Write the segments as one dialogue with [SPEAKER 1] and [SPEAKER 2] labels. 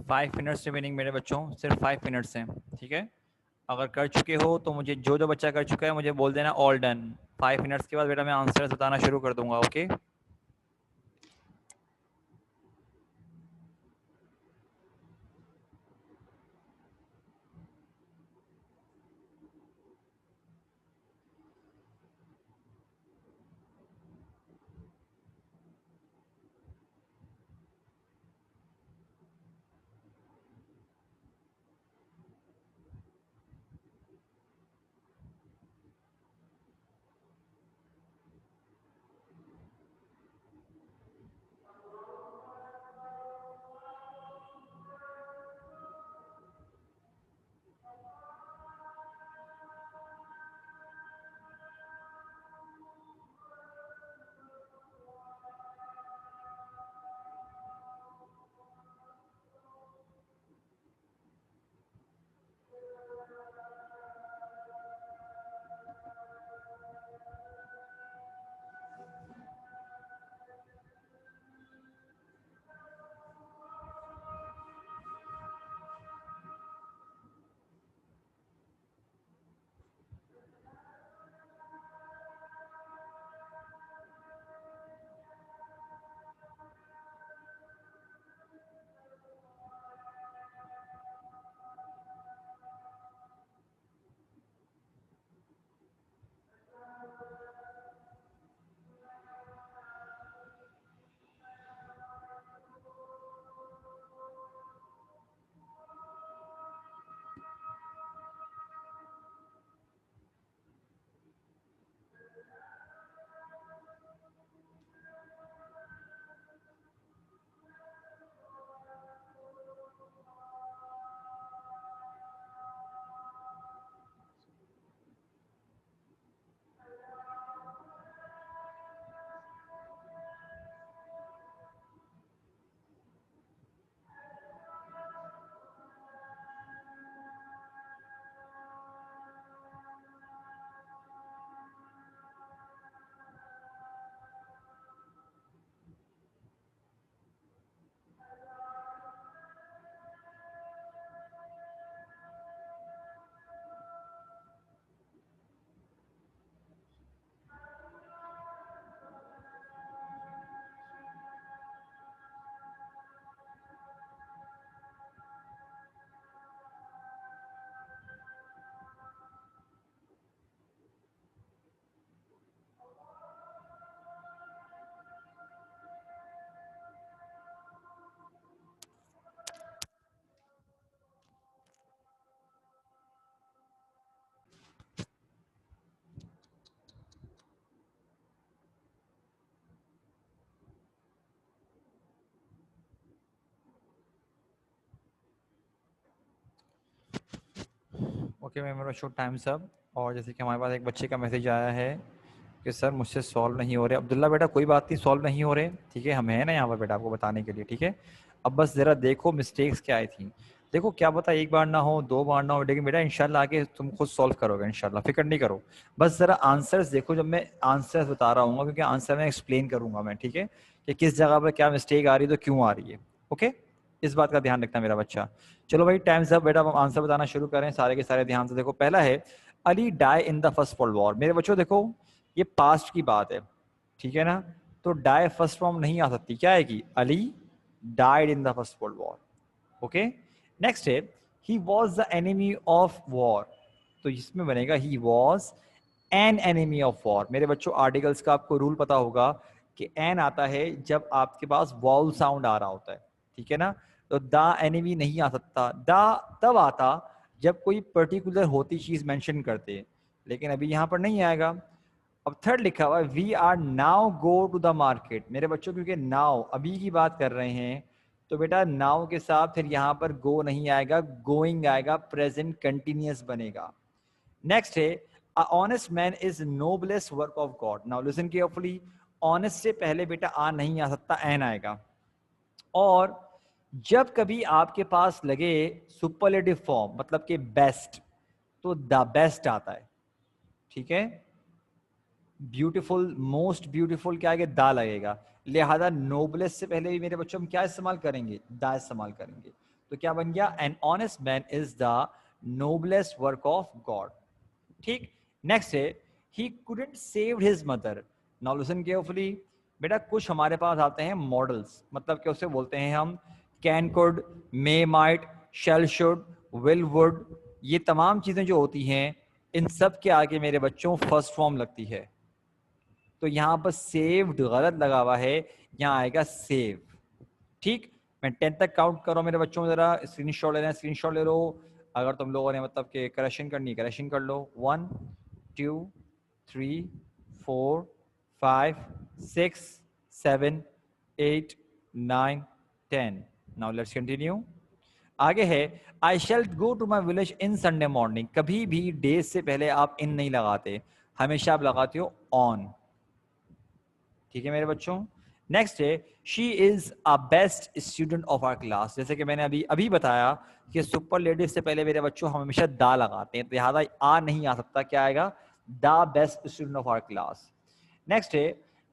[SPEAKER 1] 5 minutes remaining मेरे बच्चों, सिर्फ 5 मिनट्स हैं, ठीक है। अगर कर चुके हो तो मुझे, जो जो बच्चा कर चुका है मुझे बोल देना ऑल डन। 5 मिनट्स के बाद बेटा मैं आंसर्स बताना शुरू कर दूंगा, ओके। ओके मैं मेरा शो टाइम सब। और जैसे कि हमारे पास एक बच्चे का मैसेज आया है कि सर मुझसे सॉल्व नहीं हो रहे। अब्दुल्ला बेटा कोई बात नहीं, सॉल्व नहीं हो रहे, ठीक है, हम हैं ना यहाँ पर बेटा आपको बताने के लिए, ठीक है। अब बस ज़रा देखो मिस्टेक्स क्या आई थी। देखो क्या पता एक बार ना हो, 2 बार ना हो, लेकिन बेटा इंशाल्लाह आगे तुम खुद सॉल्व करोगे इंशाल्लाह, फिक्र नहीं करो। बस ज़रा आंसर्स देखो जब मैं आंसर्स बता रहा हूँ, क्योंकि आंसर में एक्सप्लेन करूंगा मैं, ठीक है, कि किस जगह पर क्या मिस्टेक आ रही है तो क्यों आ रही है। ओके, इस बात का ध्यान रखना मेरा बच्चा। चलो भाई टाइम्स अप बेटा, हम आंसर बताना शुरू करें सारे के सारे ध्यान से। देखो पहला है अली डाई in the first world War. मेरे बच्चों देखो ये पास्ट की बात है, ठीक है ना, तो डाई फर्स्ट फॉर्म नहीं आ सकती, क्या है कि Ali died in the first world war. Okay, next है he was the enemy of war, तो इसमें बनेगा he was an enemy of war. मेरे बच्चों आर्टिकल्स का आपको रूल पता होगा कि एन आता है जब आपके पास वॉल साउंड आ रहा होता है, ठीक है ना, तो द एनिमी नहीं आ सकता। द तब आता जब कोई पर्टिकुलर होती चीज मेंशन करते हैं, लेकिन अभी यहां पर नहीं आएगा। अब थर्ड लिखा हुआ है we are now go to the market. मेरे बच्चों क्योंकि नाउ अभी की बात कर रहे हैं, तो बेटा नाउ के साथ फिर यहां पर गो नहीं आएगा, गोइंग आएगा, प्रेजेंट कंटिन्यूअस बनेगा। नेक्स्ट है अ honest man is noblest work of God. Now listen carefully, honest से पहले बेटा आ नहीं आ सकता, एन आएगा। और जब कभी आपके पास लगे सुपरलेटिव फॉर्म मतलब कि बेस्ट, तो द बेस्ट आता है, ठीक है। ब्यूटीफुल, मोस्ट ब्यूटीफुल क्या आएगा, दा लगेगा। लिहाजा नोबलेस्ट से पहले भी मेरे बच्चों हम क्या इस्तेमाल करेंगे, दा इस्तेमाल करेंगे। तो क्या बन गया, an honest man is the noblest work of God. ठीक, नेक्स्ट है, he couldn't save his mother. Now listen carefully. बेटा कुछ हमारे पास आते हैं मॉडल्स, मतलब क्या उसे बोलते हैं हम, can could, may might, shall should, will would, ये तमाम चीजें जो होती हैं इन सब के आगे मेरे बच्चों फर्स्ट फॉर्म लगती है। तो यहाँ पर सेव्ड गलत लगा हुआ है, यहाँ आएगा सेव। ठीक, मैं 10 तक काउंट करो मेरे बच्चों, जरा स्क्रीनशॉट लेना है स्क्रीनशॉट ले लो। अगर तुम लोगों ने मतलब कि करेक्शन करनी है करेक्शन कर लो। 1 2 3 4 5 6 7 8 9 10। Now let's continue. आगे है, I shall go to my village in Sunday morning. कभी भी डे से पहले आप इन नहीं लगाते, हमेशा आप लगाते हो ऑन। ठीक है मेरे बच्चों। नेक्स्ट है, she is a best student of our class. जैसे कि मैंने अभी अभी बताया कि सुपरलेटिव से पहले मेरे बच्चों हम हमेशा दा लगाते हैं, तो लिहाजा आ नहीं आ सकता, क्या आएगा, the best student of our class. Next है,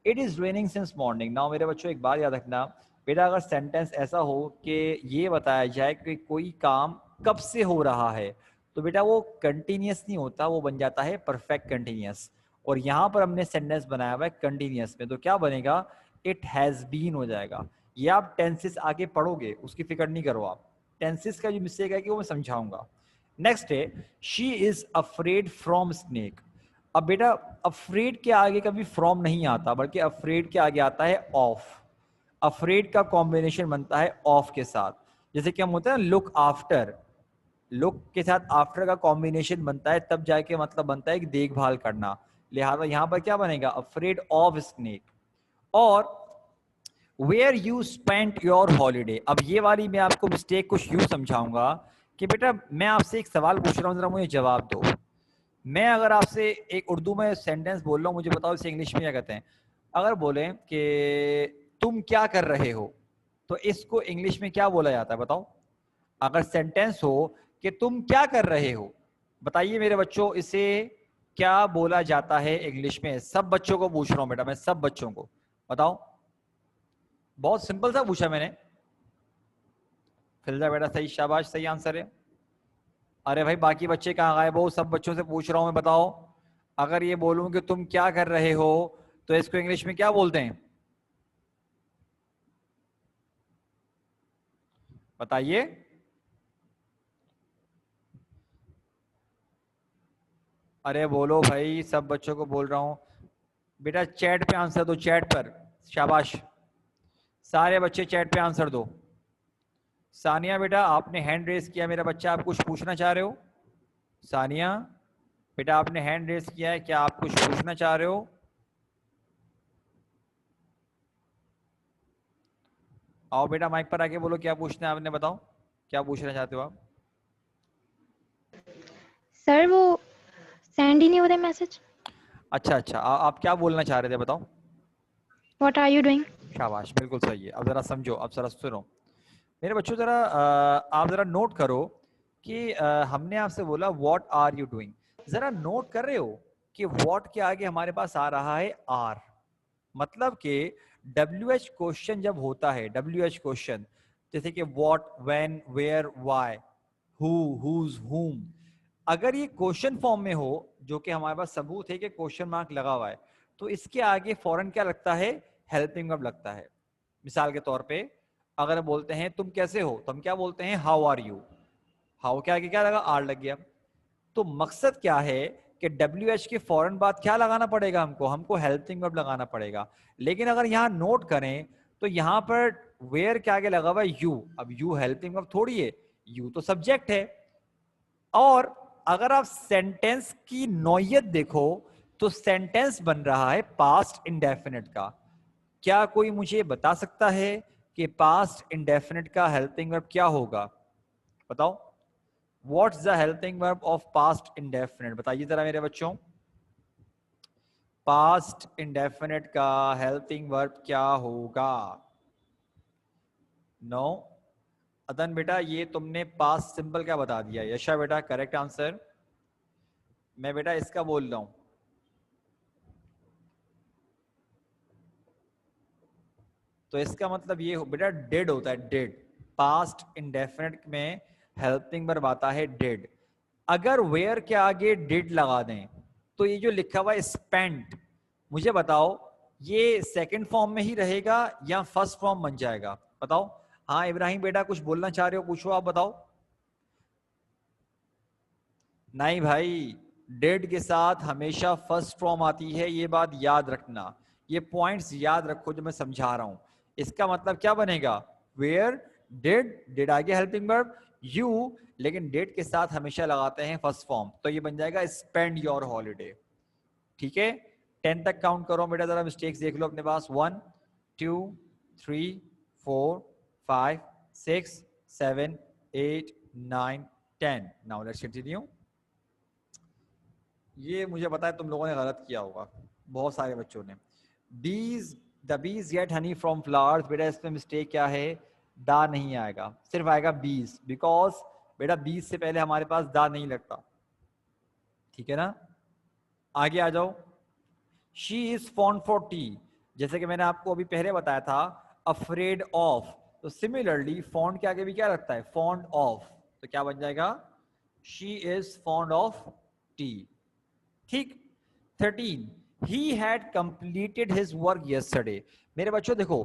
[SPEAKER 1] it is raining since morning. Now मेरे बच्चों एक बात याद रखना, बेटा अगर सेंटेंस ऐसा हो कि ये बताया जाए कि कोई काम कब से हो रहा है, तो बेटा वो कंटिन्यूस नहीं होता, वो बन जाता है परफेक्ट कंटिन्यूस। और यहां पर हमने सेंटेंस बनाया हुआ है कंटिन्यूस में, तो क्या बनेगा, इट हैज बीन हो जाएगा। ये आप टेंसेस आगे पढ़ोगे, उसकी फिक्र नहीं करो आप, टेंसेस का जो मिस्टेक है कि वो मैं समझाऊंगा। नेक्स्ट है, she is afraid from snake. अब बेटा अफ्रेड के आगे कभी फ्रॉम नहीं आता, बल्कि अफ्रेड के आगे आता है ऑफ। अफ्रेड का कॉम्बिनेशन बनता है ऑफ के साथ, जैसे कि हम होता है लुक आफ्टर, लुक के साथ आफ्टर का कॉम्बिनेशन बनता है, तब जाके मतलब बनता है कि देखभाल करना। लिहाजा यहां पर क्या बनेगा, अफ्रेड ऑफ स्नेक। और where you spent your holiday. अब ये वाली मैं आपको मिस्टेक कुछ यूं समझाऊंगा कि बेटा मैं आपसे एक सवाल पूछ रहा हूं, जरा मुझे जवाब दो। मैं अगर आपसे एक उर्दू में सेंटेंस बोल रहा हूं, मुझे बताओ इसे इंग्लिश में क्या कहते हैं। अगर बोले कि तुम क्या कर रहे हो, तो इसको इंग्लिश में क्या बोला जाता है बताओ। अगर सेंटेंस हो कि तुम क्या कर रहे हो, बताइए मेरे बच्चों इसे क्या बोला जाता है इंग्लिश में। सब बच्चों को पूछ रहा हूं बेटा मैं, सब बच्चों को बताओ। बहुत सिंपल सा पूछा मैंने। फिलजा बेटा सही, शाबाश, सही आंसर है। अरे भाई बाकी बच्चे कहाँ गायब हो, सब बच्चों से पूछ रहा हूं मैं, बताओ। अगर ये बोलूं कि तुम क्या कर रहे हो, तो इसको इंग्लिश में क्या बोलते हैं, बताइए। अरे बोलो भाई, सब बच्चों को बोल रहा हूं। बेटा चैट पे आंसर दो, चैट पर, शाबाश, सारे बच्चे चैट पे आंसर दो। सानिया बेटा आपने हैंड रेस किया, मेरा बच्चा आप कुछ पूछना चाह रहे हो। सानिया बेटा आपने हैंड रेस किया है, क्या आप कुछ पूछना चाह रहे हो। आओ बेटा माइक पर आके बोलो क्या पूछना है आपने, बताओ क्या पूछना चाहते हो आप।
[SPEAKER 2] सर वो सेंड ही नहीं हो रहा मैसेज।
[SPEAKER 1] अच्छा अच्छा, आप क्या बोलना चाह रहे थे बताओ।
[SPEAKER 2] What are you doing?
[SPEAKER 1] शाबाश, बिल्कुल सही है। अब जरा समझो, अब जरा सुनो मेरे बच्चों, जरा आप जरा नोट करो कि हमने आपसे बोला व्हाट आर यू डूइंग। जरा नोट कर रहे हो कि व्हाट के आगे हमारे पास आ रहा है आर। मतलब कि WH क्वेश्चन जब होता है, WH क्वेश्चन जैसे कि what, when, where, why, who, whose, whom, अगर ये क्वेश्चन फॉर्म में हो, जो कि हमारे पास सबूत है कि क्वेश्चन मार्क लगा हुआ है, तो इसके आगे फौरन क्या लगता है, हेल्पिंग वर्ब लगता है। मिसाल के तौर पे अगर बोलते हैं तुम कैसे हो, तो हम क्या बोलते हैं, हाउ आर यू। हाउ के आगे क्या लगा, आर लग गया। तो मकसद क्या है कि WH के फौरन बाद क्या लगाना पड़ेगा, हमको हमको हेल्पिंग वर्ब लगाना पड़ेगा। लेकिन अगर यहां नोट करें तो यहां पर वेयर के आगे लगा हुआ है यू। अब यू हेल्पिंग वर्ब थोड़ी है, यू तो सब्जेक्ट है। और अगर आप सेंटेंस की नौयत देखो तो सेंटेंस बन रहा है पास्ट इंडेफिनिट का। क्या कोई मुझे बता सकता है कि पास्ट इंडेफिनिट का हेल्पिंग वर्ब क्या होगा, बताओ। What's the helping verb of past indefinite, बताइए जरा मेरे बच्चों। पास्ट इंडेफिनिट का हेल्पिंग वर्ब क्या होगा। नो, अदन बेटा ये तुमने पास्ट सिंपल क्या बता दिया। यशा बेटा करेक्ट आंसर। मैं बेटा इसका बोल रहा हूं, तो इसका मतलब ये बेटा डेड होता है, डेड। पास्ट इंडेफिनिट में हेल्पिंग वर्ब आता है डिड। अगर वेयर के आगे डिड लगा दें तो ये जो लिखा हुआ है स्पेंट, मुझे बताओ ये सेकंड फॉर्म में ही रहेगा या फर्स्ट फॉर्म बन जाएगा? बताओ। हाँ इब्राहिम बेटा कुछ बोलना चाह रहे हो, पूछो, आप बताओ। नहीं भाई, डिड के साथ हमेशा फर्स्ट फॉर्म आती है, ये बात याद रखना, ये पॉइंट्स याद रखो जो मैं समझा रहा हूं। इसका मतलब क्या बनेगा? वेयर डिड, डिड आगे हेल्पिंग वर्ब, यू, लेकिन डिड के साथ हमेशा लगाते हैं फर्स्ट फॉर्म, तो ये बन जाएगा स्पेंड योर हॉलीडे। ठीक है, 10 तक काउंट करो बेटा, जरा मिस्टेक्स देख लो अपने पास। 1 2 3 4 5 6 7 8 9 10। Now let's continue. ये मुझे पता है तुम लोगों ने गलत किया होगा, बहुत सारे बच्चों ने। बीज, the bees get honey from flowers, बेटा इसमें मिस्टेक क्या है? दा नहीं आएगा, सिर्फ आएगा बीज, बिकॉज बेटा बीज से पहले हमारे पास दा नहीं लगता। ठीक है ना, आगे आ जाओ। She is fond for T, जैसे कि मैंने आपको अभी पहले बताया था, अफ्रेड ऑफ, तो सिमिलरली फॉन्ड के आगे भी क्या लगता है? फॉन्ड ऑफ, तो क्या बन जाएगा? She is fond of T. ठीक। 13, he had completed his work yesterday। मेरे बच्चों देखो,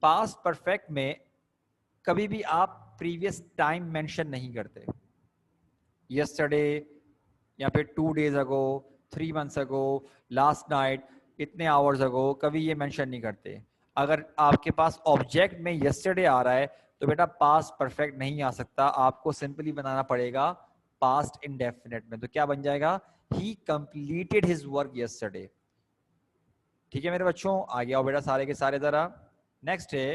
[SPEAKER 1] पास्ट परफेक्ट में कभी भी आप प्रीवियस टाइम मेंशन नहीं करते। yesterday या फिर 2 days ago, 3 months ago, last night, इतने आवर्स अगो, कभी ये मेंशन नहीं करते। अगर आपके पास ऑब्जेक्ट में yesterday आ रहा है तो बेटा पास्ट परफेक्ट नहीं आ सकता, आपको सिंपली बनाना पड़ेगा पास्ट इंडेफिनिट में। तो क्या बन जाएगा? He completed his work yesterday। ठीक है मेरे बच्चों, आगे आओ बेटा सारे के सारे जरा। नेक्स्ट है,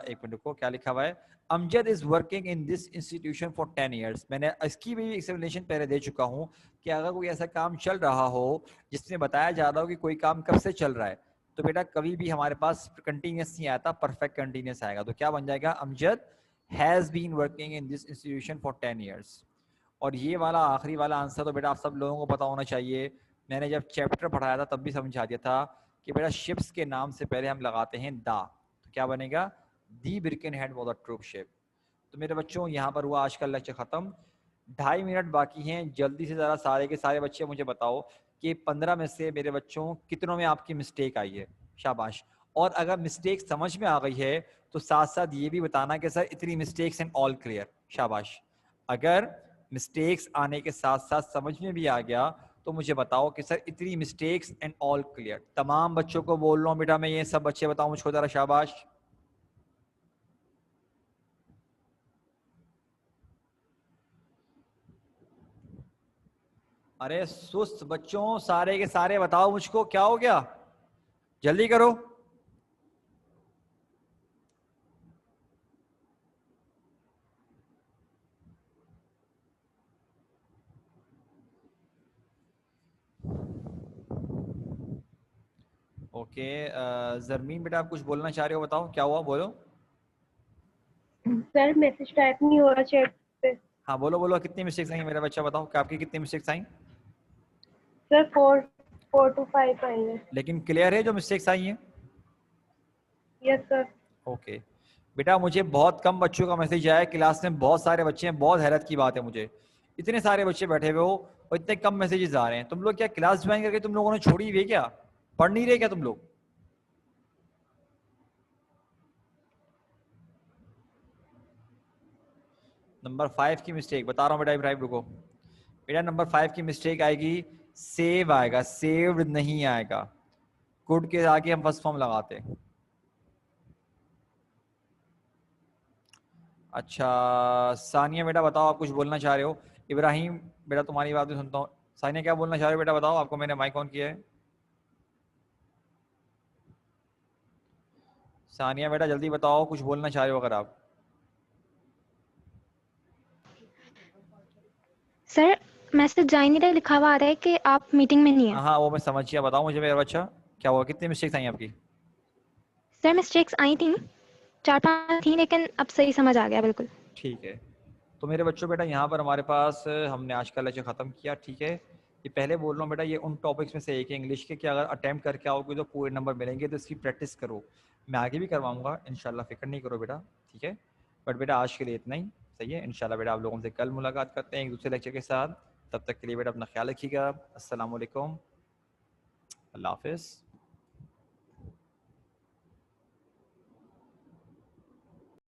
[SPEAKER 1] एक मिनट को, क्या लिखा हुआ है? Amjad is working in this institution for 10 years। मैंने इसकी भी एक्सप्लेनेशन पहले दे चुका हूं कि अगर कोई ऐसा काम चल रहा हो जिसमें बताया जा रहा हो कि कोई काम कब से चल रहा है, तो बेटा कभी भी हमारे पास कंटिन्यूस नहीं आता, परफेक्ट कंटिन्यूस आएगा। तो क्या बन जाएगा? Amjad has been working in this institution for 10 years। और ये वाला आखिरी वाला आंसर तो बेटा आप सब लोगों को पता होना चाहिए, मैंने जब चैप्टर पढ़ाया था तब भी समझा दिया था कि बेटा शिप्स के नाम से पहले हम लगाते हैं दा, तो क्या बनेगा? दी बिर्केनहेड वाज अ ट्रूप शिप। तो मेरे बच्चों यहाँ पर हुआ आज का लेक्चर खत्म। 2.5 मिनट बाकी हैं, जल्दी से ज़रा सारे के सारे बच्चे मुझे बताओ कि 15 में से मेरे बच्चों कितनों में आपकी मिस्टेक आई है? शाबाश। और अगर मिस्टेक समझ में आ गई है तो साथ साथ ये भी बताना कि सर इतनी मिस्टेक्स एंड ऑल क्लियर। शाबाश। अगर मिस्टेक्स आने के साथ साथ समझ में भी आ गया तो मुझे बताओ कि सर इतनी मिस्टेक्स एंड ऑल क्लियर। तमाम बच्चों को बोल रहा हूँ बेटा मैं, ये सब बच्चे बताओ मुझको जरा। शाबाश। अरे सुस्त बच्चों, सारे के सारे बताओ मुझको, क्या हो गया? जल्दी करो। ओके, जरमीन बेटा आप कुछ बोलना चाह रहे हो, बताओ क्या हुआ, बोलो।
[SPEAKER 3] सर मैसेज टाइप नहीं हो रहा चैट पे।
[SPEAKER 1] हाँ बोलो बोलो, कितनी मिस्टेक्स आई मेरा बच्चा, बताओ कि आपकी कितनी मिस्टेक्स आई?
[SPEAKER 3] सर 4 to 5 आई है।
[SPEAKER 1] लेकिन क्लियर है जो मिस्टेक्स आई हैं?
[SPEAKER 3] Yes sir.
[SPEAKER 1] ओके बेटा, मुझे बहुत कम बच्चों का मैसेज आया है, क्लास में बहुत सारे बच्चे हैं, बहुत हैरत की बात है मुझे, इतने सारे बच्चे बैठे हुए हो और इतने कम मैसेजेस आ रहे हैं। तुम लोग क्या क्लास ज्वाइन करके तुम लोगों ने छोड़ी हुई है क्या? पढ़ नहीं रहे क्या तुम लोग? नंबर 5 की मिस्टेक बता रहा हूँ बेटा इब्राहिम, रुको बेटा। नंबर 5 की मिस्टेक आएगी, सेव आएगा, सेव्ड नहीं आएगा। कुड के आगे हम फर्स्ट फॉर्म लगाते हैं। अच्छा सानिया बेटा बताओ, आप कुछ बोलना चाह रहे हो? इब्राहिम बेटा तुम्हारी बात भी सुनता हूँ। सानिया क्या बोलना चाह रहे हो बेटा, बताओ, आपको मैंने माइक ऑन किया है। सानिया बेटा जल्दी बताओ, कुछ बोलना चाह रहे हो अगर आप।
[SPEAKER 2] सर मैसेज जा ही नहीं रहा है, लिखा हुआ आ रहा है कि आप मीटिंग में नहीं है।
[SPEAKER 1] हाँ वो मैं समझ गया, बताओ मुझे मेरा बच्चा क्या हुआ, कितनी मिस्टेक्स आई आपकी?
[SPEAKER 2] सर मिस्टेक्स आई थी, 4-5 थी, लेकिन अब सही समझ आ गया बिल्कुल।
[SPEAKER 1] ठीक है, तो मेरे बच्चों बेटा यहाँ पर हमारे पास हमने आज का लेक्चर ख़त्म किया। ठीक है, ये पहले बोल रहा हूँ बेटा, ये उन टॉपिक्स में से एक है इंग्लिश के कि अगर अटेम्प्ट करके आओगे तो पूरे नंबर मिलेंगे, तो इसकी प्रैक्टिस करो। मैं आगे भी करवाऊंगा इंशाल्लाह, फिक्र नहीं करो बेटा, ठीक है। बट बेटा आज के लिए इतना ही सही है। इंशाल्लाह बेटा आप लोगों से कल मुलाकात करते हैं एक दूसरे लेक्चर के साथ। तब तक के लिए बेटा अपना ख्याल रखिएगा। अस्सलाम वालेकुम, अल्लाह हाफिज़।